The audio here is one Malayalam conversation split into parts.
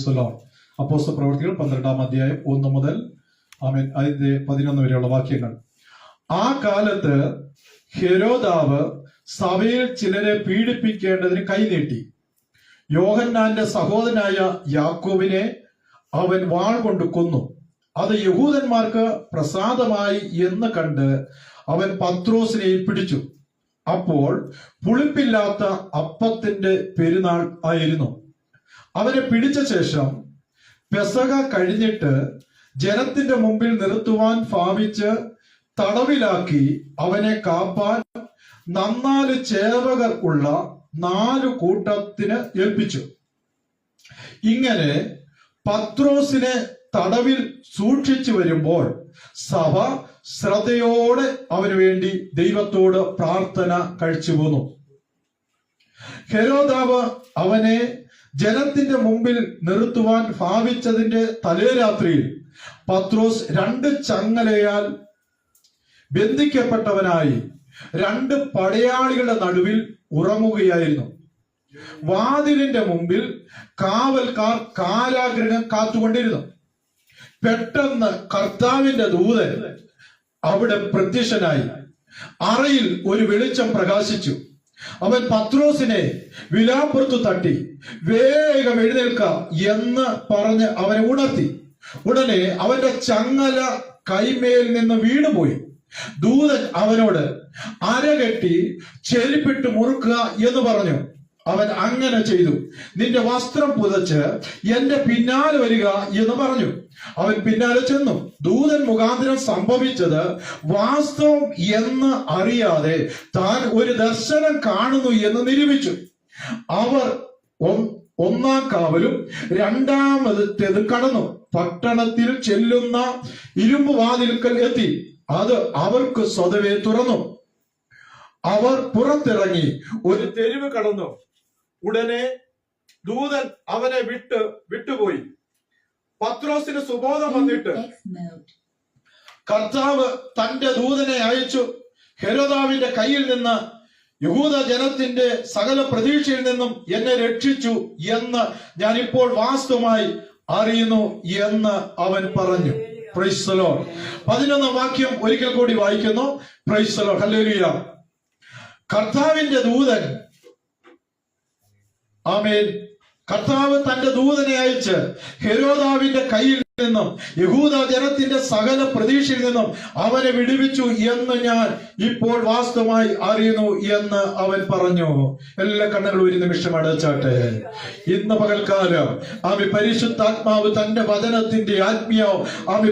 Price the Lord. അപ്പോസ്തല പ്രവൃത്തികൾ 12-ാം അധ്യായം 1 മുതൽ 11 വരെയുള്ള വാക്യങ്ങൾ. ആ കാലത്ത് ഹെരോദാവ് സഭയിൽ ചിലരെ പീഡിപ്പിക്കേണ്ടതിന് കൈനീട്ടി. യോഹന്നാന്റെ സഹോദരനായ യാക്കോബിനെ അവൻ വാൾ കൊണ്ട് കൊന്നു. അത് യഹൂദന്മാർക്ക് പ്രസാദമായി എന്ന് കണ്ട് അവൻ പത്രോസിനെയും പിടിച്ചു. അപ്പോൾ പുളിപ്പില്ലാത്ത അപ്പത്തിന്റെ പെരുന്നാൾ ആയിരുന്നു. അവനെ പിടിച്ച ശേഷം പെസഹ കഴിഞ്ഞിട്ട് ജനത്തിന്റെ മുമ്പിൽ നിർത്തുവാൻ ഭാവിച്ച് തടവിലാക്കി അവനെ കാപ്പാൻ 4 ചേവകർ ഉള്ള 4 കൂട്ടത്തിന് ഏൽപ്പിച്ചു. ഇങ്ങനെ പത്രോസിനെ തടവിൽ സൂക്ഷിച്ചു വരുമ്പോൾ സഭ ശ്രദ്ധയോടെ അവന് വേണ്ടി ദൈവത്തോട് പ്രാർത്ഥന കഴിച്ചു പോന്നു. ഹെരോദാവ് അവനെ ജനത്തിന്റെ മുമ്പിൽ നിർത്തുവാൻ ഭാവിച്ചതിന്റെ തലേരാത്രിയിൽ പത്രോസ് 2 ചങ്ങലയാൽ ബന്ധിക്കപ്പെട്ടവനായി 2 പടയാളികളുടെ നടുവിൽ ഉറങ്ങുകയായിരുന്നു. വാതിലിന്റെ മുമ്പിൽ കാവൽക്കാർ കാരാഗൃഹം കാത്തുകൊണ്ടിരുന്നു. പെട്ടെന്ന് കർത്താവിന്റെ ദൂതൻ അവിടെ പ്രത്യക്ഷനായി. അറയിൽ ഒരു വെളിച്ചം പ്രകാശിച്ചു. അവൻ പത്രോസിനെ വിലാപ്പുറത്ത് തട്ടി വേഗം എഴുന്നേൽക്ക എന്ന് പറഞ്ഞ് അവനെ ഉണർത്തി. ഉടനെ അവന്റെ ചങ്ങല കൈമേൽ നിന്ന് വീണുപോയി. ദൂതൻ അവനോട് അരകെട്ടി ചെരുപ്പിട്ട് മുറുക്കുക എന്ന് പറഞ്ഞു. അവൻ അങ്ങനെ ചെയ്തു. നിന്റെ വസ്ത്രം പുതച്ച് എന്റെ പിന്നാലെ വരിക എന്ന് പറഞ്ഞു. അവൻ പിന്നാലെ ചെന്നു. ദൂതൻ മുഖാന്തരം സംഭവിച്ചത് വാസ്തവം എന്ന് അറിയാതെ താൻ ഒരു ദർശനം കാണുന്നു എന്ന് നിരൂപിച്ചു. അവർ 1-ാം കാവലും 2-ാമത്തേത് കടന്നു പട്ടണത്തിൽ ചെല്ലുന്ന ഇരുമ്പ് വാതിൽക്കൽ എത്തി. അത് അവർക്ക് സ്വതവേ തുറന്നു. അവർ പുറത്തിറങ്ങി ഒരു തെരുവ് കടന്നു. ഉടനെ ദൂതൻ അവനെ വിട്ടുപോയി. പത്രോസിന് സുബോധം വന്നിട്ട് കർത്താവ് തന്റെ ദൂതനെ അയച്ചു ഹെരോദാവിന്റെ കയ്യിൽ നിന്ന് യഹൂദ ജനത്തിന്റെ സകല പ്രതീക്ഷയിൽ നിന്നും എന്നെ രക്ഷിച്ചു എന്ന് ഞാൻ ഇപ്പോൾ വാസ്തവമായി അറിയുന്നു എന്ന് അവൻ പറഞ്ഞു. Price the Lord. 11-ാം വാക്യം ഒരിക്കൽ കൂടി വായിക്കുന്നു. Price the Lord. ഹല്ലേലൂയ. കർത്താവിന്റെ ദൂതൻ, ആമേൻ, കർത്താവ് തന്റെ ദൂതനെ അയച്ച് ഹെരോദാവിന്റെ കയ്യിൽ നിന്നും യഹൂദ ജനത്തിന്റെ സകല പ്രതീക്ഷയിൽ നിന്നും അവനെ വിടുവിച്ചു എന്ന് ഞാൻ ഇപ്പോൾ വാസ്തവമായി അറിയുന്നു എന്ന് അവൻ പറഞ്ഞു. എല്ലാ കണ്ണുകളും ഒരു നിമിഷം അടച്ചാട്ടെ. ഇന്ന് പകൽക്കാലം ആമി പരിശുദ്ധാത്മാവ് തന്റെ വചനത്തിന്റെ ആത്മീയ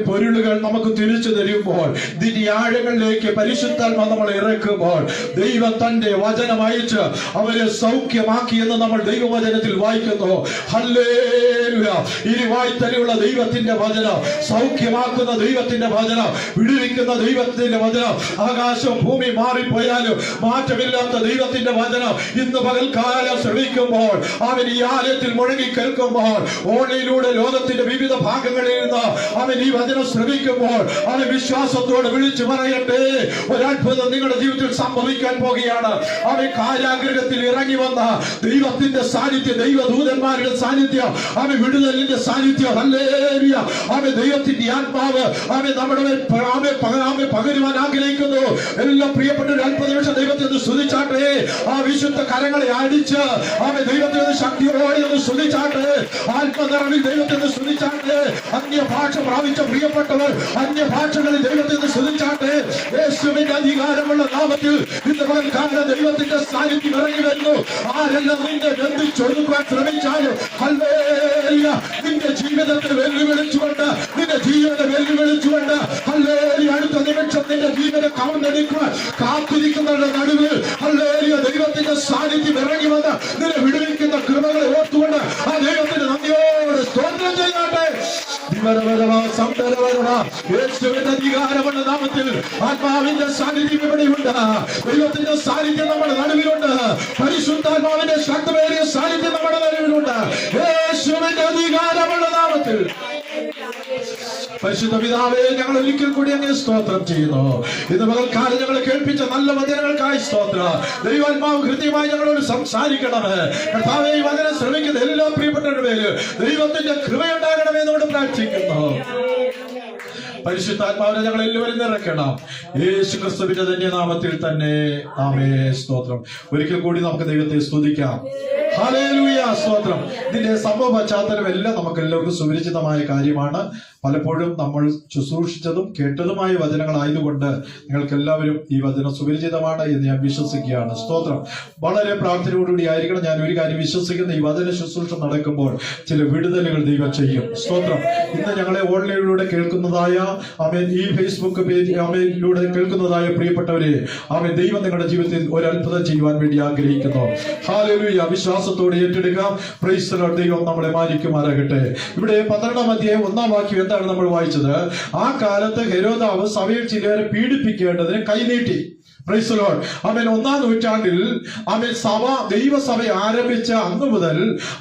പൊരുളുകൾ നമുക്ക് തിരിച്ചു തരുമ്പോൾ, ഇതിന്റെ ആഴങ്ങളിലേക്ക് പരിശുദ്ധാത്മാവ് നമ്മളെ ഇറക്കുമ്പോൾ ദൈവം തന്റെ വചനം അയച്ച് അവരെ സൗഖ്യമാക്കി എന്ന് നമ്മൾ ദൈവവചനത്തിൽ വായിക്കുന്നു. ഹല്ലേലൂയ. ഇരുവായ്ത്തലയുള്ള ദൈവത്തിന്റെ വചനം, സൗഖ്യമാക്കുന്ന ദൈവത്തിന്റെ വചനം, വിടുവിക്കുന്ന ദൈവത്തിന്റെ വചനം, ആകാശവും ഭൂമി മാറിപ്പോയാലും മാറ്റമില്ലാത്ത ദൈവത്തിന്റെ വചനം ഇന്ന് പകൽക്കാലം ശ്രമിക്കുമ്പോൾ, അവൻ ഈ ആലയത്തിൽ മുഴങ്ങി കേൾക്കുമ്പോൾ, ഓൺലൈനിലൂടെ ലോകത്തിന്റെ വിവിധ ഭാഗങ്ങളിൽ നിന്ന് അവൻ ഈ വചനം ശ്രമിക്കുമ്പോൾ, അവൻ വിശ്വാസത്തോടെ വിളിച്ചു പറയട്ടെ, ഒരത്ഭുതം നിങ്ങളുടെ ജീവിതത്തിൽ സംഭവിക്കാൻ പോകുകയാണ്. അവൻ കാരാഗൃഹത്തിൽ ഇറങ്ങി വന്ന ദൈവത്തിന്റെ സാന്നിധ്യം, ദൈവദൂതന്മാരുടെ സാന്നിധ്യം, അവൻ വിടുതലിന്റെ സാന്നിധ്യം, ഹല്ലേലൂയ, അവൻ ദൈവത്തിന്റെ ആത്മാവ് അവൻ നമ്മുടെ പകരുവാൻ ആഗ്രഹിക്കുന്നു. എല്ലാ പ്രിയപ്പെട്ട ഒരു അല്പ നിമിഷം ദൈവത്തെ ഒന്ന് സ്തുതിച്ചാട്ടെ. ആ വിശുദ്ധ കരങ്ങളെ അടിച്ച് അവൻ ദൈവത്തെ ഒന്ന് ശക്തിയോടെ ഒന്ന് സ്തുതിച്ചാട്ടെ. ആത്മനിറവിൽ ദൈവത്തെ ഒന്ന് സ്തുതിച്ചാട്ടെ. അന്യഭാഷ പ്രാപിച്ച പ്രിയപ്പെട്ടവർ അന്യഭാഷകളിൽ ദൈവത്തെ ഒന്ന് സ്തുതിച്ചാട്ടെ. യേശുവിന്റെ അധികാരമുള്ള നാമത്തിൽ ഇന്ന് പകൽക്കാലം ദൈവത്തിന്റെ സാന്നിധ്യം ഇറങ്ങി വരുന്നു. ആരെല്ലാം നിന്നെ ബന്ധിച്ചൊടുക്കുവാൻ ശ്രമിച്ചാലും ഹല്ലേലൂയ, നിന്റെ ജീവിതത്തെ വെല്ലുവിളിച്ചുകൊണ്ട്, നിന്റെ ജീവിതത്തെ വെല്ലുവിളിച്ചുകൊണ്ട് ഹല്ലേലൂയ, അടുത്ത നിമിഷം നിന്റെ ജീവിതം കവർന്നെടുക്കുവാൻ കാത്തിരിക്കുന്നവരുടെ നടുവിൽ ഹല്ലേലൂയ ദൈവത്തിന്റെ സാന്നിധ്യം ഇറങ്ങി വന്ന് നിന്നെ വിടുവിക്കുന്ന കൃപകളെ ഓർത്തുകൊണ്ട് ആ ദൈവത്തിന്റെ നന്ദിയോടെ സ്തോത്രം ചെയ്യട്ടെ. യേശുവിന്റെ അധികാരമുള്ള നാമത്തിൽ ആത്മാവിന്റെ സാന്നിധ്യം ഇവിടെയുണ്ട്. ദൈവത്തിന്റെ സാന്നിധ്യം നമ്മുടെ നടുവിലുണ്ട്. പരിശുദ്ധാത്മാവിന്റെ ശക്തമേറിയ സാന്നിധ്യം നമ്മുടെ നടുവിലുണ്ട്. യേശുവിന്റെ അധികാരമുള്ള നാമത്തിൽ പരിശുദ്ധ പിതാവേ, ഞങ്ങൾ ഒരിക്കൽ കൂടി അങ്ങേ സ്തോത്രം ചെയ്യുന്നു. ഇന്ന് പകൽക്കാലം ഞങ്ങളെ കേൾപ്പിച്ച നല്ല വചനങ്ങൾക്കായി സ്തോത്രം. ദൈവാത്മാവ് കൃത്യമായി ഞങ്ങളോട് സംസാരിക്കണമേ കർത്താവേ. ഈ വചനം ശ്രമിക്കുന്ന എല്ലാ പ്രിയപ്പെട്ടവരുടെ പേര് ദൈവത്തിന്റെ കൃപയുണ്ടാകണമേ എന്നോട് പ്രാർത്ഥിക്കുന്നു. പരിശുദ്ധാത്മാവിനെ ഞങ്ങൾ എല്ലാവരും നിറയ്ക്കണം. യേശു ക്രിസ്തുവിന്റെ തന്നെ നാമത്തിൽ തന്നെ ആമേൻ. സ്തോത്രം. ഒരിക്കൽ കൂടി നമുക്ക് ദൈവത്തെ സ്തുതിക്കാം. ഹല്ലേലൂയ, സ്തോത്രം. ഇതിന്റെ സംഭവ പശ്ചാത്തലം എല്ലാം നമുക്ക് എല്ലാവർക്കും സുപരിചിതമായ കാര്യമാണ്. പലപ്പോഴും നമ്മൾ ശുശ്രൂഷിച്ചതും കേട്ടതുമായ വചനങ്ങളായതുകൊണ്ട് നിങ്ങൾക്ക് എല്ലാവരും ഈ വചനം സുപരിചിതമാണ് എന്ന് ഞാൻ വിശ്വസിക്കുകയാണ്. സ്തോത്രം. വളരെ പ്രാർത്ഥനയോടുകൂടി ആയിരിക്കണം. ഞാൻ ഒരു കാര്യം വിശ്വസിക്കുന്ന, ഈ വചന ശുശ്രൂഷ നടക്കുമ്പോൾ ചില വിടുതലുകൾ ദൈവം ചെയ്യും. സ്തോത്രം. ഇന്ന് ഞങ്ങളെ ഓൺലൈനിലൂടെ കേൾക്കുന്നതായ ആമേൻ, ഈ ഫേസ്ബുക്ക് പേജ് ആമേനിലൂടെ കേൾക്കുന്നതായ പ്രിയപ്പെട്ടവരെ, ആമേൻ, ദൈവം നിങ്ങളുടെ ജീവിതത്തിൽ ഒരു അത്ഭുതം ചെയ്യുവാൻ വേണ്ടി ആഗ്രഹിക്കുന്നു. ഹല്ലേലൂയ. വിശ്വാസത്തോടെ ഏറ്റെടുക്കാം. Price the Lord. ദൈവം നമ്മളെ മാനിക്കുമാറാകട്ടെ. ഇവിടെ 12-ാം അധ്യായം 1-ാം വാക്യം എന്താണ് നമ്മൾ വായിച്ചത്? ആ കാലത്ത് ഹെരോദാവ് സഭയിൽ ചിലരെ പീഡിപ്പിക്കേണ്ടതിന് കൈനീട്ടി. Praise the Lord. ആമേൻ. 1-ാം നൂറ്റാണ്ടിൽ ആമേൻ ദൈവസഭ ആരംഭിച്ച അന്ന് മുതൽ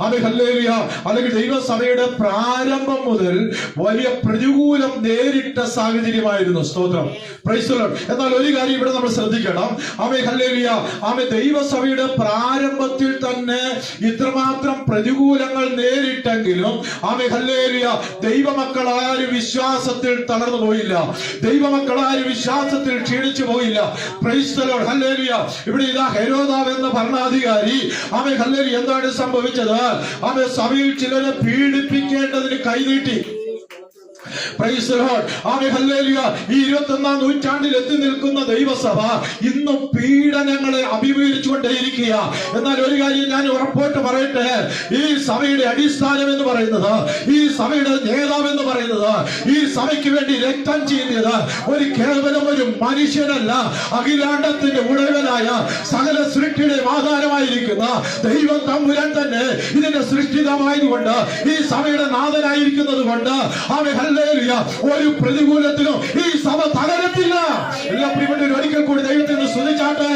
ആമേൻ ഹല്ലേലൂയ, അല്ലെങ്കിൽ ദൈവസഭയുടെ പ്രാരംഭം മുതൽ വലിയ പ്രതികൂലം നേരിട്ട സാഹചര്യമായിരുന്നു. സ്തോത്രം. Price the Lord. എന്നാൽ ഒരു കാര്യം ഇവിടെ നമ്മൾ ശ്രദ്ധിക്കണം. ആമേൻ ഹല്ലേലൂയ, ആമേൻ, ദൈവസഭയുടെ പ്രാരംഭത്തിൽ തന്നെ ഇത്രമാത്രം പ്രതികൂലങ്ങൾ നേരിട്ടെങ്കിലും ആമേൻ ഹല്ലേലൂയ, ദൈവമക്കളാരും വിശ്വാസത്തിൽ തളർന്നു പോയില്ല. ദൈവമക്കളാരും വിശ്വാസത്തിൽ ക്ഷീണിച്ചു പോയില്ല. Price the Lord. ഹല്ലേലൂയ. ഇവിടെ ഇതാ ഹെരോദാവ് എന്ന ഭരണാധികാരി ആമേൻ ഹല്ലേലൂയ എന്താണ് സംഭവിച്ചത്? ആമേൻ സഭയിൽ ചിലരെ പീഡിപ്പിക്കേണ്ടതിന് കൈനീട്ടി. Praise the Lord. Amen hallelujah. ഈ 21-ാം നൂറ്റാണ്ടിൽ എത്തി നിൽക്കുന്ന ദൈവസഭ ഇന്നും പീഡനങ്ങളെ അഭിമുഖീകരിച്ചുകൊണ്ടേയിരിക്കുക. എന്നാൽ ഒരു കാര്യം ഞാൻ ഉറപ്പോട്ട് പറയട്ടെ, ഈ സഭയുടെ അടിസ്ഥാനം എന്ന് പറയുന്നത്, ഈ സഭയുടെ നേതാവ് എന്ന് പറയുന്നത്, ഈ സഭയ്ക്ക് വേണ്ടി രക്തം ചെയ്യുന്നത് കേവലം ഒരു മനുഷ്യനല്ല, അഖിലാണ്ടത്തിന്റെ ഉടയവനായ സകല സൃഷ്ടിയുടെ ആധാരമായിരിക്കുന്ന ദൈവം തമ്പുരാൻ തന്നെ ഇതിന്റെ സൃഷ്ടിതമായതുകൊണ്ട്, ഈ സഭയുടെ നാഥനായിരിക്കുന്നത് കൊണ്ട് ആമേൻ ഹല്ലേലൂയ, ഒരു പ്രതികൂലത്തിലും ഈ സഭ തകരത്തില്ല. എല്ലാ പ്രിയപ്പെട്ടവരും ഒരിക്കൽ കൂടി ദൈവത്തിന് സ്തുതിച്ചാട്ടെ.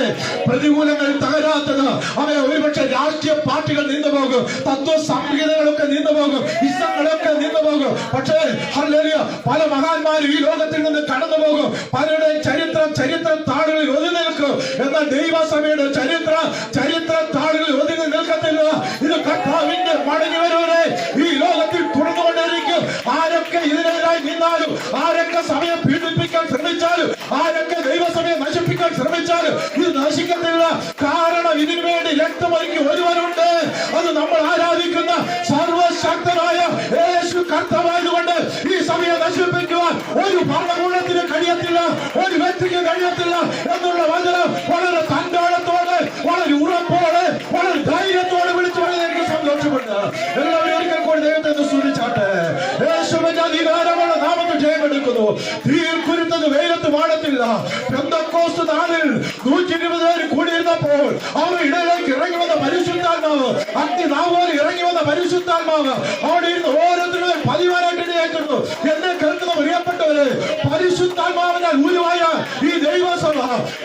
പ്രതികൂലങ്ങൾ തകരാത്തത് അവരെ ഒരുപക്ഷെ രാഷ്ട്രീയ പാർട്ടികൾ നിന്നു പോകും, തത്വ സംഹിതകളൊക്കെ നിന്നു പോകും, ഇഷ്ടങ്ങളൊക്കെ നിന്നു പോകും. പക്ഷേ ഹല്ലേലൂയ, പല മാന്മാരും ഈ ലോകത്തിൽ നിന്ന് കടന്നു പോകും. പലരുടെ ചരിത്ര താളുകളിൽ ഒതുങ്ങി നിൽക്കും. എന്നാൽ ദൈവസഭയുടെ ചരിത്ര താളുകളിൽ ഒതുങ്ങി നിൽക്കത്തില്ല. ഇത് കർത്താവിന്റെ മടങ്ങി വരവരെ ഈ ലോകത്തിൽ തുടർന്നുകൊണ്ടിരിക്കും. ആരൊക്കെ ഇതിനെതിരായി നിന്നാലും, ആരൊക്കെ സഭയെ പീഡിപ്പിക്കാൻ ശ്രമിച്ചാലും, ആരൊക്കെ ദൈവസഭയെ നശിപ്പിക്കാൻ ശ്രമിച്ചാലും ഇത് നശിക്കത്തില്ല. കാരണം ഇതിനു വേണ്ടി രക്തമൊരുക്കി ഒരുവനുണ്ട്. അത് നമ്മൾ ആരാധിക്കുന്ന സർവശക്തനായ യേശു കർത്താവായതുകൊണ്ട് ഈ സഭയെ നശിപ്പിക്കുവാൻ ഒരു ഭരണകൂടത്തിന് കഴിയത്തില്ല, ഒരു വ്യക്തിക്ക് കഴിയത്തില്ല എന്നുള്ള വചനം വളരെ തന്റോടത്തോടെ, വളരെ ഉറപ്പോടെ, വളരെ ധൈര്യത്തോടെ വിളിച്ചു പറഞ്ഞത് എനിക്ക് സന്തോഷമുണ്ട്. എല്ലാവരും ഒരിക്കൽ കൂടി ദൈവത്തെ സ്തുതിച്ചാട്ടെ. യേശുവിന്റെ അധികാരമുള്ള നാമത്തിൽ ജയമെടുക്കുന്നു. തീയിൽ കുരുത്തത് വെയിലത്ത് വാഴത്തില്ല. പെന്തക്കോസ്ത് നാളിൽ 120 പേര് കൂടിയിരുന്നപ്പോൾ അവർ ഇടയിലേക്ക് ഇറങ്ങി വന്ന പരിശുദ്ധാത്മാവ്, അഗ്നിനാവുപോലെ ഇറങ്ങി വന്ന പരിശുദ്ധാത്മാവ് അവിടെ ഇരുന്ന് ഓരോരുത്തരും പതിവാനായിട്ട് ഇടയാക്കുന്നു. എന്നെ കേൾക്കുന്ന പ്രിയപ്പെട്ടവരെ, പരിശുദ്ധാത്മാവിനാൽ ഉരുവായ ഈ ദൈവസഭ,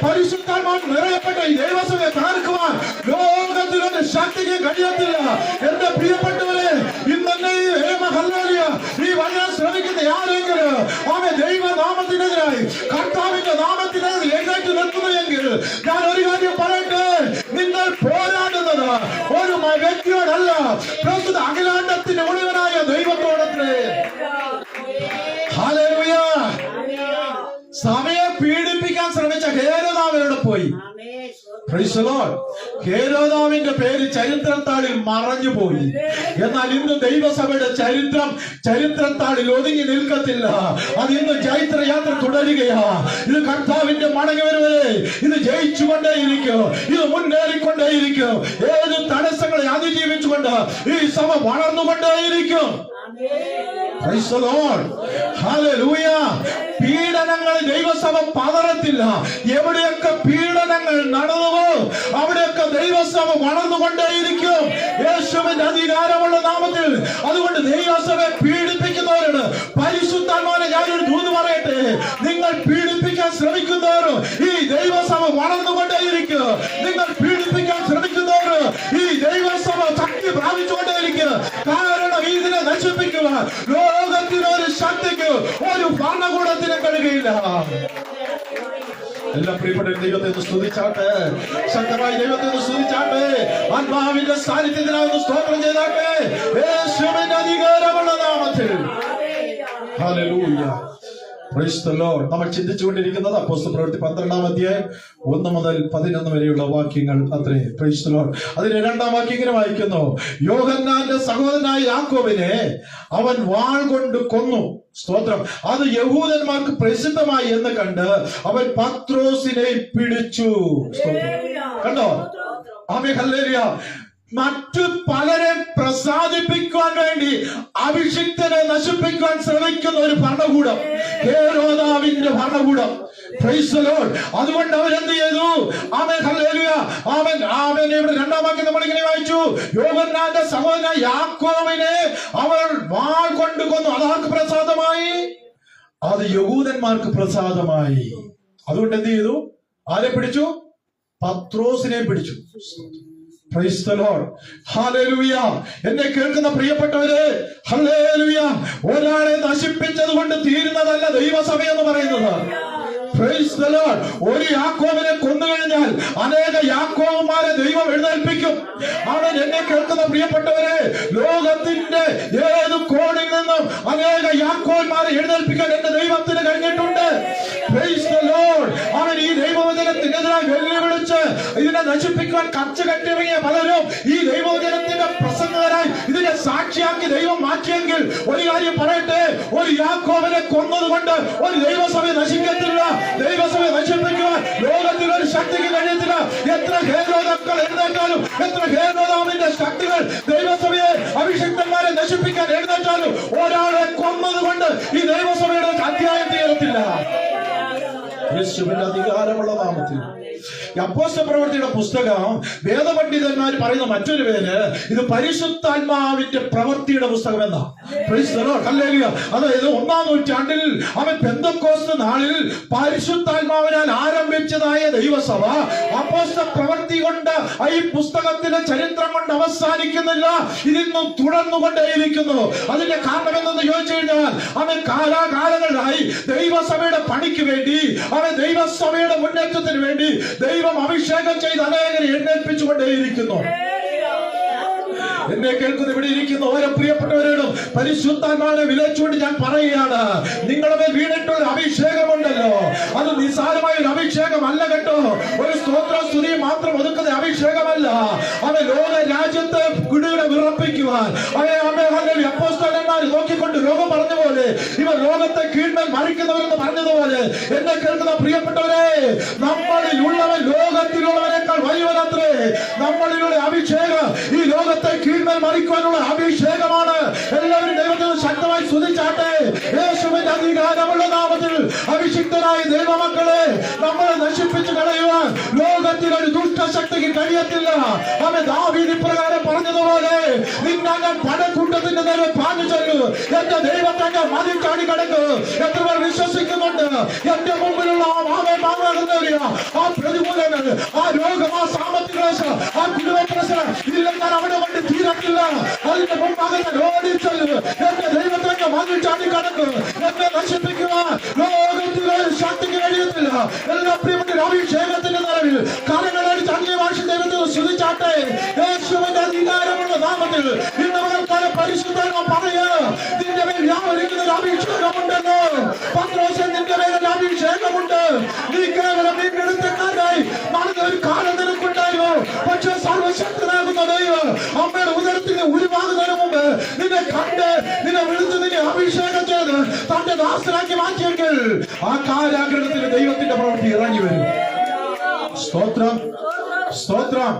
പരിശുദ്ധാത്മാവ് നിറയപ്പെട്ട ഈ ദൈവസഭയെ തകർക്കുവാൻ ലോകത്തിലൊരു ശക്തിക്ക് കഴിയത്തില്ല. എന്റെ പ്രിയപ്പെട്ടവരെ, ഇന്നെ ഈ വചനം ശ്രമിക്കുന്ന ആരെങ്കിലും അവൻ ദൈവനാമത്തിനെതിരായി, കർത്താവിന്റെ നാമത്തിനെതിരെ എഴുന്നേറ്റ് നിൽക്കുന്നുവെങ്കിൽ ഞാൻ ഒരു കാര്യം പറയട്ടെ, നിങ്ങൾ പോരാടുന്നത് ഒരു വ്യക്തിയോടല്ല, പ്രസ്തുത അഖിലാണ്ടത്തിന്റെ മുഴുവനായ ദൈവത്തോടത്രേ. ഹല്ലേലൂയ. സഭയെ പീഡിപ്പിക്കാൻ ശ്രമിച്ച ഹേരോദാവിനോട് പോയി. Price the Lord. ഹേരോദാവിന്റെ പേര് ചരിത്രത്താളിൽ മറഞ്ഞുപോയി. എന്നാൽ ഇന്ന് ദൈവസഭയുടെ ചരിത്രത്താളിൽ ഒതുങ്ങി നിൽക്കത്തില്ല. അത് ഇന്ന് ചൈത്രയാത്ര തുടരുകയാ. ഇത് കർത്താവിന്റെ മടങ്ങിവരവരെ ഇത് ജയിച്ചുകൊണ്ടേയിരിക്കും, ഇത് മുന്നേറിക്കൊണ്ടേയിരിക്കും. ഏത് തടസ്സങ്ങളെ അതിജീവിച്ചുകൊണ്ട് ഈ സഭ വളർന്നുകൊണ്ടേയിരിക്കും. Praise the Lord. Hallelujah. പീഡനങ്ങൾ ദൈവസഭ പതറത്തില്ല. എവിടെയൊക്കെ പീഡനങ്ങൾ നടന്നുവോ അവിടെയൊക്കെ ദൈവസഭ വളർന്നുകൊണ്ടേയിരിക്കും യേശുവിന്റെ അധികാരമുള്ള നാമത്തിൽ. അതുകൊണ്ട് ദൈവസഭയെ പീഡിപ്പിക്കുന്നവരോട് പരിശുദ്ധാത്മാവിനെ ഞാനൊരു ദൂത് പറയട്ടെ, നിങ്ങൾ പീഡിപ്പിക്കാൻ ശ്രമിക്കുന്നവരും ഈ ദൈവസഭ വളർന്നുകൊണ്ടേയിരിക്കും. നിങ്ങൾ പീഡിപ്പിക്കാൻ ശ്രമിക്കുന്നവരും ഈ ദൈവസഭ ശക്തി പ്രാപിച്ചുകൊണ്ടേയിരിക്കും. കാരണം ഇതിനെ നശിപ്പിക്കാൻ നശിപ്പിക്കുവാൻ ലോകത്തിനൊരു ശക്തിക്ക് ഒരു ഭരണകൂടത്തിനും കഴിയുകയില്ല. എല്ലാ പ്രിയപ്പെട്ട ദൈവത്തെ ഒന്ന് സ്തുതിച്ചാട്ടെ, ശക്തമായി ദൈവത്തെ ഒന്ന് സ്തുതിച്ചാട്ടെ, ആത്മാവിന്റെ സാന്നിധ്യത്തിനാവുന്ന സ്തോത്രം ചെയ്താട്ടെ, യേശുവിന്റെ അധികാരമുള്ള നാമത്തിൽ. ഹല്ലേലൂയ. Price the Lord. നമ്മൾ ചിന്തിച്ചുകൊണ്ടിരിക്കുന്നത് അപ്പോസ്തലപ്രവൃത്തി 12-ാം അധ്യായം 1 മുതൽ 11 വരെയുള്ള വാക്യങ്ങൾ അത്രേ. Price the Lord. അതിലെ 2-ാം വാക്യം ഇങ്ങനെ വായിക്കുന്നു: യോഹന്നാന്റെ സഹോദരനായ യാക്കോബിനെ അവൻ വാൾ കൊണ്ട് കൊന്നു. സ്തോത്രം. അത് യഹൂദന്മാർക്ക് പ്രസിദ്ധമായി എന്ന് കണ്ട് അവൻ പത്രോസിനെ പിടിച്ചു. കണ്ടോ? ആമേൻ, ഹല്ലേലൂയ. മറ്റു പലരെ പ്രസാദിപ്പിക്കുവാൻ വേണ്ടി അഭിഷിക്തനെ നശിപ്പിക്കുവാൻ ശ്രമിക്കുന്ന ഒരു ഭരണകൂടം, ഹേരോദാവിന്റെ ഭരണകൂടം. Price the Lord. അതുകൊണ്ട് അവരെന്ത് ചെയ്തു? ആമേൻ, ഹല്ലേലൂയ. ആമേൻ, ആമേൻ. ഇവിടെ 2-ാം വാക്യം നമ്മൾ ഇങ്ങനെ വായിച്ചു: യോഹന്നാന്റെ സഹോദരൻ യാക്കോബിനെ അവർ വാൾ കൊണ്ട് കൊന്നു. അതാർക്ക് പ്രസാദമായി? അത് യഹൂദന്മാർക്ക് പ്രസാദമായി. അതുകൊണ്ട് എന്ത് ചെയ്തു? ആരെ പിടിച്ചു? പത്രോസിനെ പിടിച്ചു. Price the Lord. ഹല്ലേലൂയ. എന്നെ കേൾക്കുന്ന പ്രിയപ്പെട്ടവരെ, ഹല്ലേലൂയ. ഒരാളെ നശിപ്പിച്ചത് കൊണ്ട് തീരുന്നതല്ല ദൈവസഭ എന്ന് പറയുന്നത്. Price the Lord. ഒരു യാക്കോബിനെ കൊന്നു കഴിഞ്ഞാൽ അനേക യാക്കോബന്മാരെ ദൈവം എഴുന്നേൽപ്പിക്കും. അവൻ എന്നെ കേൾക്കുന്ന പ്രിയപ്പെട്ടവരെ, ലോകത്തിന്റെ ഏത് കോണിൽ നിന്നും അനേക യാക്കോബന്മാരെ എഴുന്നേൽപ്പിക്കാൻ എന്റെ ദൈവത്തിന് കഴിഞ്ഞിട്ടുണ്ട്. Price the Lord. അവൻ ഈ ദൈവവചനത്തിനെതിരായി വെല്ലുവിളിച്ച് ഇതിനെ നശിപ്പിക്കാൻ കച്ച കെട്ടിറങ്ങിയ പലരും ഈ ദൈവവചനത്തിന്റെ പ്രസംഗകരായി ഇതിനെ സാക്ഷിയാക്കി ദൈവം മാറ്റിയെങ്കിൽ ഒരു കാര്യം പറയട്ടെ, ഒരു യാക്കോബിനെ കൊന്നതുകൊണ്ട് ഒരു ദൈവസഭയെ നശിക്കത്തില്ല. ദൈവസഭയെ നശിപ്പിക്കുവാൻ ലോകത്തിൽ ഒരു ശക്തിക്ക് കഴിയത്തില്ല. എത്ര ഹേരോദാക്കൾ എഴുന്നേറ്റാലും, എത്ര ഹേരോദാവിന്റെ ശക്തികൾ ദൈവസഭയെ അഭിഷിക്തന്മാരെ നശിപ്പിക്കാൻ എഴുന്നേറ്റാലും ഒരാളെ കൊന്നതുകൊണ്ട് ഈ ദൈവസഭയുടെ അധ്യായം തീരത്തില്ല. യേശുവിന്റെ അധികാരമുള്ള നാമത്തിൽ. അപ്പോസ്തലപ്രവൃത്തിയുടെ പുസ്തകം വേദപണ്ഡിതന്മാർ പറയുന്ന മറ്റൊരു പേര് ഇത് പരിശുദ്ധാത്മാവിന്റെ പ്രവൃത്തിയുടെ പുസ്തകം എന്നാ. അതായത് 1-ാം നൂറ്റാണ്ടിൽ അവൻ പെന്തക്കോസ്ത് നാളിൽ പരിശുദ്ധാത്മാവിനാൽ ആരംഭിച്ചതായ ദൈവസഭ അപ്പോസ്തല പ്രവൃത്തി കൊണ്ട് ഈ പുസ്തകത്തിലെ ചരിത്രം കൊണ്ട് അവസാനിക്കുന്നില്ല, ഇതിന്നും തുടർന്നുകൊണ്ടേയിരിക്കുന്നു. അതിന്റെ കാരണം എന്തെന്ന് ചോദിച്ചു കഴിഞ്ഞാൽ അവൻ കാലാകാലങ്ങളായി ദൈവസഭയുടെ പണിക്ക് വേണ്ടി, അവൻ ദൈവസഭയുടെ മുന്നേറ്റത്തിന് വേണ്ടി ദൈവം അഭിഷേകം ചെയ്ത് അനേകരെ എഴുന്നേൽപ്പിച്ചുകൊണ്ടേയിരിക്കുന്നു. എന്നെ കേൾക്കുന്ന ഇവിടെ ഇരിക്കുന്ന ഓരോ പ്രിയപ്പെട്ടവരോടും പരിശുദ്ധാത്മാവിനെ വിളിച്ചുകൊണ്ട് ഞാൻ പറയുകയാണ്, നിങ്ങളുടെ മേൽ വീണിട്ടുള്ള അഭിഷേകമുണ്ടല്ലോ, അത് നിസ്സാരമായ ഒരു അഭിഷേകമല്ല കേട്ടോ. ഒരു സ്തോത്ര സ്തുതി മാത്രം ഒതുക്കുന്ന അഭിഷേകമല്ല. അവൻ ലോക രാജ്യത്തെ കുടിയുടെ വിറപ്പിക്കുവാൻ അപ്പോസ്തലന്മാർ നോക്കിക്കൊണ്ട് ലോകം പറഞ്ഞ പോലെ ഇവർ ലോകത്തെ കീഴ്മേൽ മറിക്കുന്നവരെന്ന് പറഞ്ഞതുപോലെ എന്നെ കേൾക്കുന്ന പ്രിയപ്പെട്ടവരെ, നമ്മളിൽ ഉള്ളവൻ ലോകത്തിലുള്ളവനേക്കാൾ വലിയവനത്രേ. നമ്മളിലുള്ള അഭിഷേകം ഈ ലോകത്തെ കീഴ്മേൽ മറിക്കുവാനുള്ള അഭിഷേകമാണ്. എല്ലാവരും ദൈവത്തെ ശക്തമായി സ്തുതിച്ചാട്ടെ. യേശുവിന്റെ അധികാരമുള്ള നാമത്തിൽ അഭിഷിക്തരായ ദൈവമക്കളെ, നമ്മളെ നശിപ്പിച്ചു കളയുവാൻ ലോകത്തിൽ ഒരു ദുഷ്ടശക്തിക്ക് കഴിയത്തില്ല. അവൻ ദാവീദ് ഇപ്രകാരം പറഞ്ഞതുപോലെ, നിന്നെ ഞാൻ പടക്കൂട്ടത്തിന്റെ നേരെ പാഞ്ഞു ചെല്ലു, എന്റെ ദൈവത്തെ ഞാൻ മതിൽ ചാടി കിടക്കു. എത്ര പേർ വിശ്വസിക്കുന്നുണ്ട്? എന്റെ മുമ്പിലുള്ള ആ പ്രതികൂലങ്ങൾ, ആ രോഗം, ആ സാമ്പത്തിക ആ കുടുംബ പ്രശ്നം ഇതെല്ലാം ഞാൻ അവിടെ കൊണ്ട് തീരത്തില്ല. അതിന്റെ മുമ്പാകെ ഞാൻ ഓടിച്ചെല്ലു, എന്റെ ദൈവത്തെ മതിൽ ചാടി കിടക്കു. എന്നെ നശിപ്പിക്കുവാൻ ലോകത്തിലെ ശക്തിക്ക് കഴിയത്തില്ല. എല്ലാ പ്രിയപ്പെട്ട അഭിഷേകത്തിന്റെ നിലവിൽ കരങ്ങളടിച്ച് അന്യഭാഷ ദൈവത്തെ സ്തുതിച്ചാട്ടെ. യേശുവിന്റെ അധികാരമുള്ള നാമത്തിൽ ഇന്ന് പകൽക്കാലം പരിശുദ്ധ പറയാ, നിന്റെ മേൽ വ്യാപരിക്കുന്ന ഒരു അഭിഷേകമുണ്ടല്ലോ. പത്രോസേ, നിന്റെ മേൽ ഒരു അഭിഷേകമുണ്ട്. നീ കേവലം വീണ്ടെടുത്തക്കാരായി നടന്ന ഒരു കാലം നിനക്കുണ്ടായോ? പക്ഷെ സർവശക്തനാകുന്ന ദൈവം അമ്മയുടെ ഉദരത്തിന് ഉരുവാകുന്നതിന് മുമ്പ് നിന്നെ കണ്ട്, നിന്നെ വിളിച്ച്, നിന്നെ അഭിഷേകം ചെയ്ത് തന്റെ ദാസനാക്കി മാറ്റിയെങ്കിൽ ആ കാരാഗ്രഹത്തിന് ദൈവത്തിന്റെ പ്രവൃത്തി ഇറങ്ങി വരും. സ്തോത്രം, സ്തോത്രം.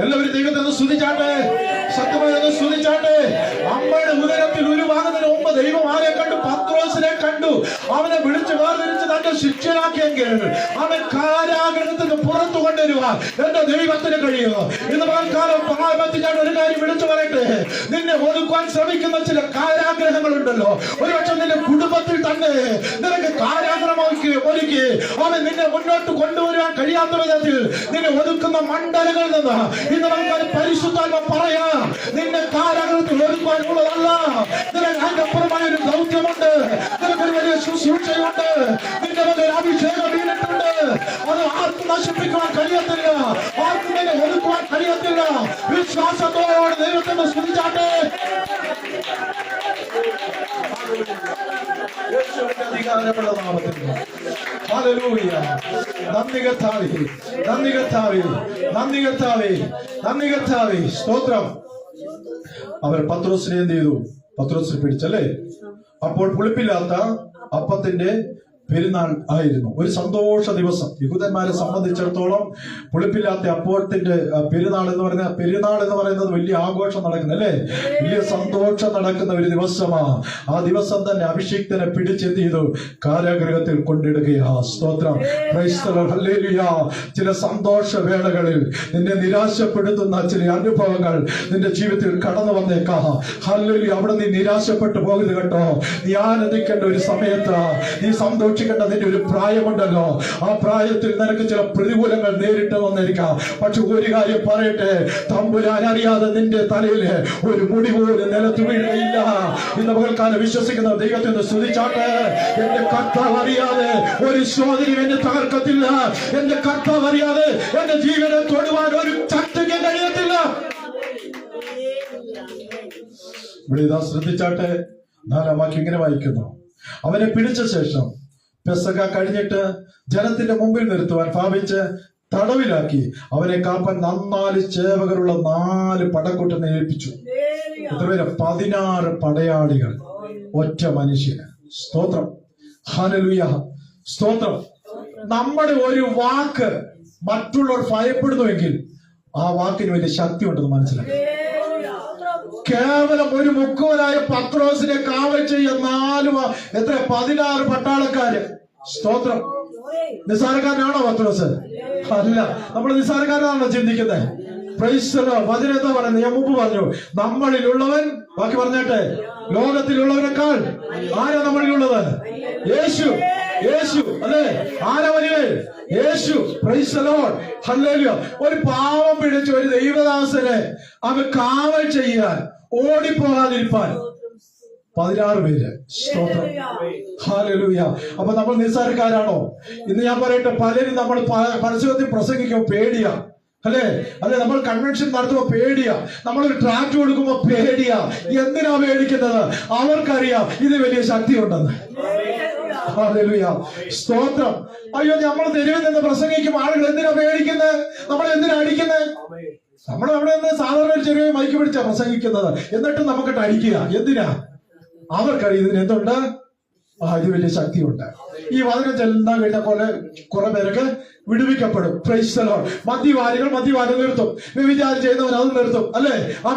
എല്ലാവരും ദൈവത്തെ ഒന്ന് സ്തുതിച്ചാട്ടെ, ശക്തമായി ഒന്ന് സ്തുതിച്ചാട്ടെ. അമ്മയുടെ ഉദരത്തിൽ ഉരുവാകുന്നതിന് മുമ്പ് ദൈവം ആരെ കണ്ടു? പത്രോസിനെ കണ്ടു. അവനെ വിളിച്ച് വേർതിരിച്ച് തന്റെ ശിഷ്യനാക്കിയെങ്കിൽ അവൻ കാരാഗ്രഹത്തിന് പുറത്തു കൊണ്ടുവരുവാൻ എന്റെ ദൈവത്തിന് കഴിയുക. ഇന്ന് പകൽക്കാലം പ്രാരംഭത്തിൽ ഞാൻ ഒരു കാര്യം വിളിച്ചു പറയട്ടെ. നിന്നെ ഒതുക്കാൻ ശ്രമിക്കുന്ന ചില കാരാഗ്രഹങ്ങളുണ്ടല്ലോ. ഒരുപക്ഷെ നിന്റെ കുടുംബത്തിൽ തന്നെ നിനക്ക് കാരാഗ്രഹം ഒരുക്കി അവൻ നിന്നെ മുന്നോട്ട് കൊണ്ടുവരാൻ കഴിയാത്ത വിധത്തിൽ നിന്നെ ഒതുക്കുന്ന മണ്ഡലങ്ങളിൽ നിന്ന് ഇന്ന് നമുക്ക് പരിശുദ്ധാത്മ പറയാ, നിന്നെ കാരാഗ്രഹത്തിൽ ഒതുക്കാനുള്ളതല്ല. നിനക്ക് അതിനപ്പുറമായ ഒരു ദൗത്യമുണ്ട്, നിനക്കൊരു വലിയ ശുശ്രൂഷയുണ്ട്, നിന്റെ ഒരു അഭിഷേകം വീണിട്ടുണ്ട്. അത് ആർക്കും നശിപ്പിക്കുവാൻ കഴിയത്തില്ല, ആർക്കും നിന്നെ ഒതുക്കുവാൻ കഴിയത്തില്ല. വിശ്വാസത്തോടെ ദൈവത്തിന്റെ സ്തുതിച്ചാട്ടെ. യേശുവിന്റെ അധികാരമുള്ള നാമത്തിൽ ഹല്ലേലൂയ. നന്ദി കർത്താവേ, നന്ദി കർത്താവേ, നന്ദി കർത്താവേ, നന്ദി കർത്താവേ. സ്തോത്രം. അവർ പത്രോസിനെ എന്ത് ചെയ്തു? പത്രോസിനെ പിടിച്ചല്ലേ? അപ്പോൾ പുളിപ്പില്ലാത്ത അപ്പത്തിന്റെ പെരുന്നാൾ ആയിരുന്നു, ഒരു സന്തോഷ ദിവസം. യഹൂദന്മാരെ സംബന്ധിച്ചിടത്തോളം പുളിപ്പില്ലാത്ത അപ്പത്തിന്റെ പെരുന്നാൾ എന്ന് പറയുന്നത് വലിയ ആഘോഷം നടക്കുന്ന, അല്ലേ, വലിയ സന്തോഷം നടക്കുന്ന ഒരു ദിവസമാ. ആ ദിവസം തന്നെ അഭിഷിക്തനെ പിടിച്ചെന്ത് ചെയ്തു? കാരാഗൃഹത്തിൽ കൊണ്ടിടുകയാ. സ്തോത്രം. ഹല്ലേലൂയ. ചില സന്തോഷ വേളകളിൽ നിന്നെ നിരാശപ്പെടുത്തുന്ന ചില അനുഭവങ്ങൾ നിന്റെ ജീവിതത്തിൽ കടന്നു വന്നേക്കാം. ഹല്ലേലൂയ. അവിടെ നീ നിരാശപ്പെട്ടു പോകരുത് കേട്ടോ. നീ ആനന്ദിക്കേണ്ട ഒരു സമയത്ത്, നീ സന്തോഷിക്കേണ്ട നിന്റെ ഒരു പ്രായമുണ്ടല്ലോ. ആ പ്രായത്തിൽ നിനക്ക് ചില പ്രതികൂലങ്ങൾ നേരിട്ട് വന്നിരിക്കാം. പക്ഷെ ഒരു കാര്യം പറയട്ടെ, തമ്പുരാൻ അറിയാതെ നിന്റെ തലയിൽ ഒരു മുടി പോലും നിലത്ത് വീഴുകയില്ല. ഇന്ന് പകൽക്കാലം വിശ്വസിക്കുന്ന ദൈവത്തെ സ്തുതിച്ചാട്ടെ. എന്റെ കർത്താവ് അറിയാതെ ഒരു ശോധനയും എന്നെ തകർക്കത്തില്ല. എന്റെ കർത്താവ് അറിയാതെ എന്റെ ജീവനെ തൊടുവാൻ ഒരു ചട്ടയ്ക്ക് കഴിയത്തില്ല. ഇവിടെ ഇതാ ശ്രദ്ധിച്ചാട്ടെ. 4-ാം വാക്യം ഇങ്ങനെ വായിക്കുന്നു: അവനെ പിടിച്ച ശേഷം പെസഹ കഴിഞ്ഞിട്ട് ജനത്തിന്റെ മുമ്പിൽ നിർത്തുവാൻ ഭാവിച്ച് തടവിലാക്കി അവനെ കാപ്പാൻ 4 ചേവകരുള്ള 4 പടക്കൂട്ടനെ ഏൽപ്പിച്ചു. എത്രപേര്? 16 പടയാളികൾ, ഒറ്റ മനുഷ്യന്. സ്തോത്രം. ഹല്ലേലൂയ. സ്തോത്രം. നമ്മുടെ ഒരു വാക്ക് മറ്റുള്ളവർ ഭയപ്പെടുന്നുവെങ്കിൽ ആ വാക്കിന് വലിയ ശക്തി ഉണ്ടെന്ന് മനസ്സിലാക്കി. കേവലം ഒരു മുക്കുവനായ പത്രോസിനെ കാവൽ ചെയ്യാൻ 16 പട്ടാളക്കാര്. സ്തോത്രം. നിസ്സാരക്കാരനാണോ പത്രോസ്? അല്ല. നമ്മൾ നിസ്സാരക്കാരനാണോ ചിന്തിക്കുന്നത്? വചനം എന്താ പറയുന്നത്? ഞാൻ മുമ്പ് പറഞ്ഞു, നമ്മളിലുള്ളവൻ, ബാക്കി പറഞ്ഞാട്ടെ, ലോകത്തിലുള്ളവരെക്കാൾ ആരാ നമ്മളിലുള്ളത്? യേശു. യേശു, അല്ലേ? ആരാ വലിയവൻ? യേശു. Praise the Lord. ഹല്ലേലൂയ. ഒരു പാവം പിടിച്ച ഒരു ദൈവദാസനെ അവൻ കാവൽ ചെയ്യാൻ, ഓടിപ്പോകാതിരിപ്പാൻ 16 പേര്. സ്തോത്രം. ഹല്ലേലൂയ. അപ്പൊ നമ്മൾ നിസ്സാരക്കാരാണോ? ഇന്ന് ഞാൻ പറയട്ടെ, പലരും നമ്മൾ പരസ്യത്തിൽ പ്രസംഗിക്കുമ്പോൾ പേടിയാ, അല്ലേ? നമ്മൾ കൺവെൻഷൻ നടത്തുമ്പോ പേടിയാ, നമ്മളൊരു ട്രാക്ട് കൊടുക്കുമ്പോ പേടിയാ. എന്തിനാ പേടിക്കുന്നത്? അവർക്കറിയാം ഇത് വലിയ ശക്തി ഉണ്ടെന്ന്. ഹല്ലേലൂയ. സ്തോത്രം. അയ്യോ, നമ്മൾ തെരുവിൽ നിന്ന് പ്രസംഗിക്കും, ആളുകൾ എന്തിനാ പേടിക്കുന്നത്? നമ്മളെ എന്തിനാ അടിക്കുന്നത്? നമ്മൾ അവിടെ നിന്ന് സാധാരണ ഒരു ചെറിയ മൈക്ക് പിടിച്ചാ പ്രസംഗിക്കുന്നത്, എന്നിട്ടും നമുക്കിട്ട് അടിക്കുക. എന്തിനാ? അവർക്കറിയാം ഇതിന് എന്തുണ്ട്? ഇത് വലിയ ശക്തിയുണ്ട്. ഈ വചനം ചെല്ലാൻ കഴിഞ്ഞ കുറെ പേരൊക്കെ വിടുവിക്കപ്പെടും. Praise the Lord. മദ്യപാനികൾ മദ്യപാനം നിർത്തും, വ്യഭിചാരം ചെയ്യുന്നവർ അത് നിർത്തും, അല്ലേ? ആമ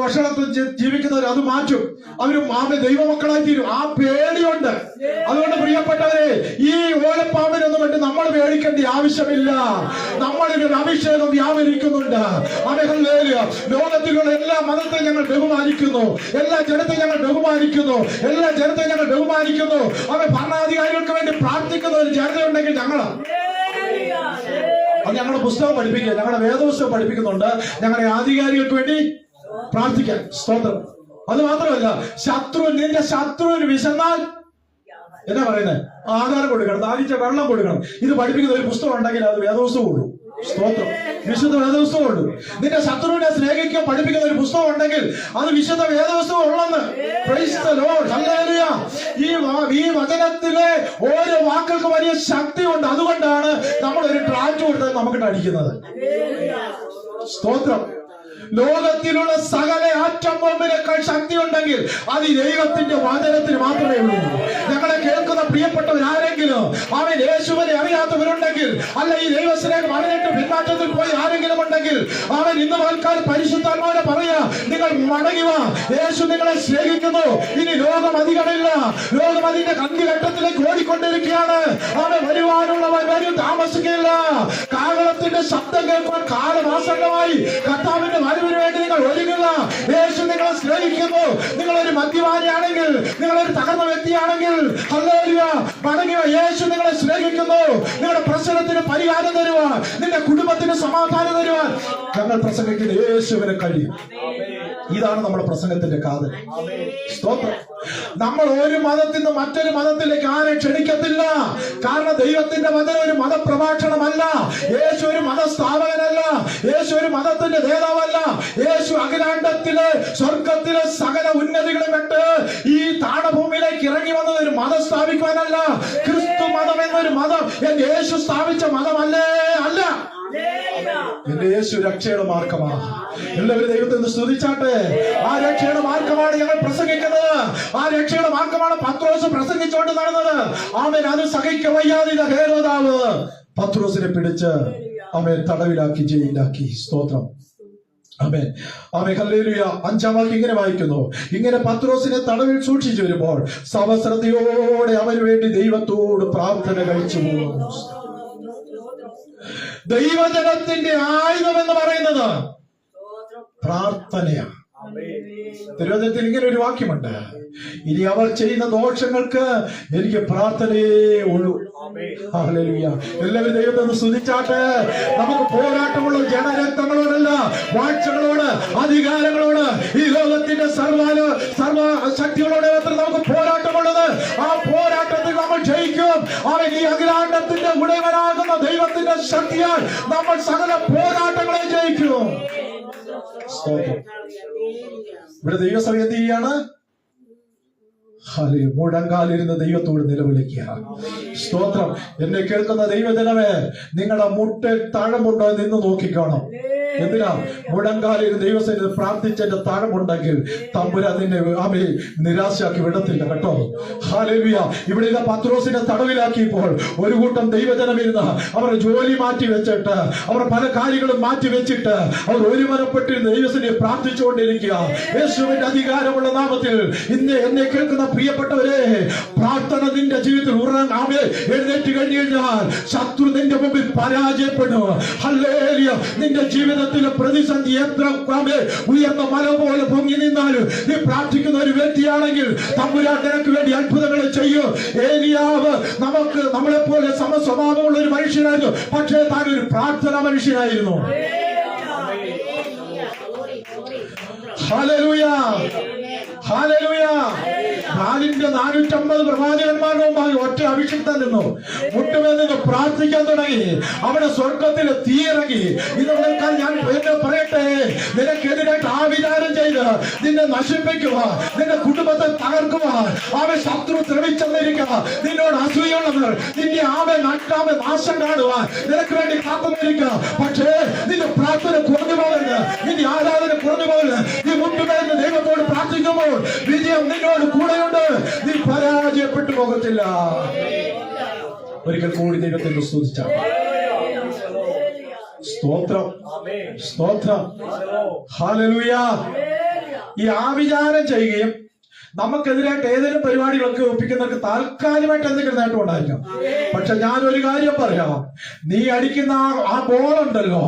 ഭക്ഷണത്തിൽ ജീവിക്കുന്നവർ അത് മാറ്റും, അവരും ദൈവമക്കളായി തീരും. ആ പേടിയുണ്ട്. അതുകൊണ്ട് പ്രിയപ്പെട്ടവരെ, ഈ ഓലപ്പാമ്പിനൊന്നും വേണ്ടി നമ്മൾ പേടിക്കേണ്ട ആവശ്യമില്ല. നമ്മളിലൊരു അഭിഷേകം വ്യാപരിക്കുന്നുണ്ട്. ലോകത്തിലുള്ള എല്ലാ മതത്തെയും ഞങ്ങൾ ബഹുമാനിക്കുന്നു, എല്ലാ ജനത്തെയും ഞങ്ങൾ ബഹുമാനിക്കുന്നു, എല്ലാ ജനത്തെയും ഞങ്ങൾ ബഹുമാനിക്കുന്നു. അവൻ ഭരണാധികാരികൾക്ക് വേണ്ടി പ്രാർത്ഥിക്കുന്ന ഒരു ജനതയുണ്ടെങ്കിൽ ഞങ്ങളാണ്. അത് ഞങ്ങളുടെ പുസ്തകം പഠിപ്പിക്കുക, ഞങ്ങളുടെ വേദപുസ്തകം പഠിപ്പിക്കുന്നുണ്ട്, ഞങ്ങളുടെ ആധികാരികൾക്ക് വേണ്ടി പ്രാർത്ഥിക്കാൻ. സ്തോത്രം. അത് മാത്രമല്ല, നിന്റെ ശത്രുവിന് വിശന്നാൽ എന്നാ പറയുന്നത്? ആഹാരം കൊടുക്കണം, ദാഹിച്ച വെള്ളം കൊടുക്കണം. ഇത് പഠിപ്പിക്കുന്ന ഒരു പുസ്തകം ഉണ്ടെങ്കിൽ അത് വേദപുസ്തകം ഉള്ളൂ. സ്തോത്രം. വിശുദ്ധ വേദപുസ്തകം ഉള്ളൂ. നിന്റെ ശത്രുവിനെ സ്നേഹിക്കാൻ പഠിപ്പിക്കുന്ന ഒരു പുസ്തകം ഉണ്ടെങ്കിൽ അത് വിശുദ്ധ വേദപുസ്തകം ഉള്ളെന്ന്. Praise the Lord. ഹല്ലേലൂയ. ഈ വചനത്തിലെ ഓരോ വാക്കുകൾക്ക് വലിയ ശക്തിയുണ്ട്. അതുകൊണ്ടാണ് നമ്മൾ ഒരു ട്രാക്ട് കൊടുത്തത് നമുക്കിട്ട് അടിക്കുന്നത്. സ്തോത്രം. ലോകത്തിലുള്ള സകല ആറ്റം ബോംബിനേക്കാൾ ശക്തി ഉണ്ടെങ്കിൽ അത് ഈ ദൈവത്തിന്റെ വചനത്തിന് മാത്രമേ ഉള്ളൂ. ഞങ്ങളെ കേൾക്കുന്ന പ്രിയപ്പെട്ടവരാരെങ്കിലും അവൻ യേശുവിനെ അറിയാത്തവരുണ്ടെങ്കിൽ, അല്ല ഈ ദൈവസ്നേഹം അറിഞ്ഞിട്ട് പിന്മാറ്റത്തിൽ പോയി ആരെങ്കിലും ഉണ്ടെങ്കിൽ, അവൻ ഇന്ന് ആൾക്കാർ പരിശുദ്ധാത്മാവിനെ പറയാ, നിങ്ങൾ മടങ്ങി വാ, യേശു നിങ്ങളെ സ്നേഹിക്കുന്നു. ഇനി ലോകം അധികമില്ല, ലോകം അതിന്റെ കന്തിഘട്ടത്തിലേക്ക് ഓടിക്കൊണ്ടിരിക്കുകയാണ്. അവൻ വരുവാനുള്ളവൻ വരും, താമസിക്കില്ല. കാഹളത്തിന്റെ ശബ്ദം കേൾക്കാൻ കാലമാസങ്ങളായി കർത്താവിന്റെ വരവിന് വേണ്ടി നിങ്ങൾ ഒരുങ്ങുക. യേശു നിങ്ങളെ സ്നേഹിക്കുന്നു. നിങ്ങളൊരു മദ്യപാനിയാണെങ്കിൽ, നിങ്ങളൊരു തകർന്ന വ്യക്തിയാണെങ്കിൽ, ഹല്ലേലൂയ, മടങ്ങുക. യേശു നിങ്ങളെ സ്നേഹിക്കുന്നു. നിങ്ങളുടെ പ്രശ്നത്തിന് പരിഹാരം തരുവാൻ, നിന്റെ കുടുംബത്തിന് സമാധാനം തരുവാൻ ഞങ്ങൾ പ്രസംഗിക്കുന്ന യേശുവിനെ കഴിയും. ഇതാണ് നമ്മുടെ പ്രസംഗത്തിന്റെ കാതൽ. സ്തോത്രം. നമ്മൾ ഒരു മതത്തിൽ നിന്ന് മറ്റൊരു മതത്തിലേക്ക് ആരെ ക്ഷണിക്കത്തില്ല. കാരണം ദൈവത്തിന്റെ വചനം ഒരു മതപ്രഭാഷണമല്ല. യേശു ഒരു മതസ്ഥാപകനല്ല. യേശു ഒരു മതത്തിന്റെ നേതാവല്ല. യേശു അഖിലാണ്ടത്തിലെ സ്വർഗത്തിലെ സകല ഉന്നതികളും വിട്ട് ഈ താണഭൂമിയിലേക്ക് ഇറങ്ങി വന്നത് ഒരു മതം സ്ഥാപിക്കുവാനല്ല. ക്രിസ്തു മതം എന്നൊരു മതം എന്റെ യേശു സ്ഥാപിച്ച മതമല്ലേ അല്ല. എന്റെ യേശു രക്ഷയുടെ മാർഗമാണ്. എല്ലാവരും ദൈവത്തെ ഒന്ന് സ്തുതിച്ചാട്ടെ. ആ രക്ഷയുടെ മാർഗമാണ് ഞങ്ങൾ പ്രസംഗിക്കുന്നത്. ആ രക്ഷയുടെ മാർഗമാണ് പത്രോസ് പ്രസംഗിച്ചുകൊണ്ട് നടന്നത്. ആമേൻ. അത് സഹിക്ക വയ്യാതെ ഹേരോദാവ് പത്രോസിനെ പിടിച്ച് ആമേൻ തടവിലാക്കി, ജയിലാക്കി. സ്തോത്രം. ആമേൻ. ആമേൻ. ഹല്ലേലൂയ. 5-ാം വാക്യം ഇങ്ങനെ വായിക്കുന്നു: ഇങ്ങനെ പത്രോസിനെ തടവിൽ സൂക്ഷിച്ചു വരുമ്പോൾ സവശ്രദ്ധയോടെ അവന് വേണ്ടി ദൈവത്തോട് പ്രാർത്ഥന കഴിച്ചു പോകുന്നു. ദൈവജനത്തിന്റെ ആയുധം എന്ന് പറയുന്നത് പ്രാർത്ഥനയാണ്. തിരുവചനത്തിൽ ഇങ്ങനെ ഒരു വാക്യമുണ്ട്: ഇനി അവർ ചെയ്യുന്ന ദോഷങ്ങൾക്ക് എനിക്ക് പ്രാർത്ഥനയേ ഉള്ളൂ. ഹല്ലേലൂയ. എല്ലാവരും ദൈവത്തെ ഒന്ന് സ്തുതിച്ചാട്ടെ. നമുക്ക് പോരാട്ടമുള്ള ജനരക്തങ്ങളോടല്ല, വാഴ്ചകളോട്, അധികാരങ്ങളോട്, ഈ ലോകത്തിന്റെ സർവ ശക്തികളോട് മാത്രം നമുക്ക് പോരാട്ടമുള്ളത്. ആ പോരാട്ടത്തിൽ നമ്മൾ ജയിക്കും. അവൻ ഈ അഖിലാണ്ടത്തിന്റെ ഉടയവനാകുന്ന ദൈവത്തിന്റെ ശക്തിയാൽ നമ്മൾ സകല പോരാട്ടങ്ങളെ ജയിക്കും. ഇവിടെ ദൈവസഭ എന്ത് ചെയ്യാണ്? മുഴങ്കാലിരുന്ന് ദൈവത്തോട് നിലവിളിക്കുക. സ്തോത്രം. എന്നെ കേൾക്കുന്ന ദൈവജനമേ, നിങ്ങളുടെ മുട്ടിൽ താഴമുണ്ടോ നിന്ന് നോക്കിക്കാണോ. എന്തിനാ? മുഴങ്കാലിൽ ദൈവസേന പ്രാർത്ഥിച്ചതിന്റെ താഴമുണ്ടെങ്കിൽ തമ്പുരാൻ നിന്നെ ആമേ നിരാശയാക്കി വിടത്തില്ല കേട്ടോ. ഹല്ലേലൂയ. ഇവിടെ ഇതാ പത്രോസിനെ തടവിലാക്കിയപ്പോൾ ഒരു കൂട്ടം ദൈവജനം ഇരുന്ന് അവരുടെ ജോലി മാറ്റി വെച്ചിട്ട്, അവർ പല കാര്യങ്ങളും മാറ്റി വെച്ചിട്ട് അവർ ഒരുമനപ്പെട്ട് ദൈവസേനയെ പ്രാർത്ഥിച്ചുകൊണ്ടിരിക്കുക. യേശുവിന്റെ അധികാരമുള്ള നാമത്തിൽ ഇന്ന് എന്നെ കേൾക്കുന്ന പ്രിയപ്പെട്ടവരെ, പ്രാർത്ഥന നിന്റെ ജീവിതത്തിൽ എഴുന്നേറ്റ് കഴിഞ്ഞു കഴിഞ്ഞാൽ ശത്രു നിന്റെ മുമ്പിൽ പരാജയപ്പെടും. ഹല്ലേലൂയ. നിന്റെ ജീവിതത്തിലെ പ്രതിസന്ധി എത്ര ഉയർന്ന മല പോലെ പൊങ്ങി നിന്നാലും നീ പ്രാർത്ഥിക്കുന്ന ഒരു വ്യക്തിയാണെങ്കിൽ തമ്പുരാൻ നിനക്ക് വേണ്ടി അത്ഭുതങ്ങൾ ചെയ്യും. ഏലിയാവ് നമ്മളെ പോലെ സമസ്വഭാവമുള്ള ഒരു മനുഷ്യനായിരുന്നു, പക്ഷേ താൻ ഒരു പ്രാർത്ഥന മനുഷ്യനായിരുന്നു. ഹല്ലേലൂയ. ഹല്ലേലൂയ. 450 പ്രവാചകന്മാരുടെ മുമ്പാകെ ഒറ്റ അഭിഷിക്തൻ നിന്നു. മുട്ടുമേൽ നിന്ന് പ്രാർത്ഥിക്കാൻ തുടങ്ങി. അവിടെ സ്വർഗത്തിലെ തീയിറങ്ങി. ഇതുപോലെ ഞാൻ എന്നെ പറയട്ടെ, നിനക്കെതിരായിട്ട് ആവിചാരം ചെയ്ത് നിന്നെ നശിപ്പിക്കുക, നിന്റെ കുടുംബത്തെ തകർക്കുക, അവൻ ശത്രു ശ്രമിച്ചെന്നിരിക്കുക, നിന്നോട് അസൂയുള്ളവർ നിന്റെ നാട്ടാമെ നാശം കാണുവാൻ നിനക്ക് വേണ്ടി കാത്തുനിരിക്കുക. പക്ഷേ നിന്റെ പ്രാർത്ഥന കുറഞ്ഞു പോകരുത്, നിന്റെ ആരാധന കുറഞ്ഞു പോകരുത്. നീ മുട്ടുമേൽ ദൈവത്തോട് പ്രാർത്ഥിക്കുമ്പോൾ വിജയം നിന്നോട് കൂടെയുണ്ട്. നീ പരാജയപ്പെട്ടു പോകത്തില്ല. ഒരിക്കൽ കൂടി ദൈവത്തെ സ്തുതിച്ചാൽ സ്തോത്രം. സ്തോത്രം. ഹല്ലേലൂയ. ഈ ആവിചാരം ചെയ്യുകയും നമുക്കെതിരായിട്ട് ഏതെങ്കിലും പരിപാടികളൊക്കെ ഒപ്പിക്കുന്നവർക്ക് താൽക്കാലികമായിട്ട് എന്തെങ്കിലും നേട്ടം ഉണ്ടായിരിക്കാം. പക്ഷെ ഞാനൊരു കാര്യം പറയാം, നീ അടിക്കുന്ന ആ ബോളുണ്ടല്ലോ,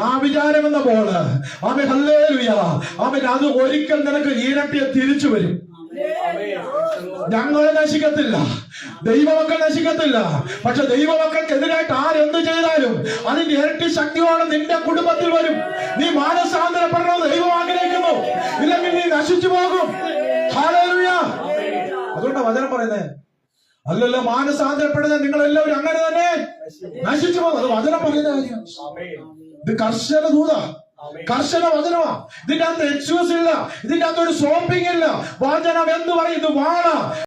ആ വിചാരം എന്ന ബോള്, ആമേൻ ഹല്ലേലൂയ, ആമേൻ, അത് ഒരിക്കൽ നിനക്ക് ഇരട്ടിയെ തിരിച്ചു വരും. ഞങ്ങൾ നശിക്കത്തില്ല, ദൈവമക്കൾ നശിക്കത്തില്ല. പക്ഷെ ദൈവമക്കൾക്കെതിരായിട്ട് ആരെന്ത് ചെയ്താലും അതിന്റെ ഇരട്ടി ശക്തിയോടെ നിന്റെ കുടുംബത്തിൽ വരും. നീ മാനസാന്തരപ്പെടണമെന്ന് ദൈവം ആഗ്രഹിക്കുന്നു, ഇല്ലെങ്കിൽ നീ നശിച്ചു പോകും. ഹല്ലേലൂയ. അതുകൊണ്ടാണ് വചനം പറയുന്നത്, അല്ലല്ല മാനസാന്തരപ്പെടുന്ന നിങ്ങളെല്ലാവരും അങ്ങനെ തന്നെ നശിച്ചു പോകും. അത് വചനം പറയുന്ന കാര്യം. ഇത് കർശന ദൂത, കർശന വചനമാ. ഇതിന്റെ അകത്ത് എക്സ്ക്യൂസ് ഇല്ല, ഇതിന്റെ അകത്ത് ഒരു സോപ്പിംഗ് ഇല്ല. വചനം എന്ന് പറയുന്നത് വാള.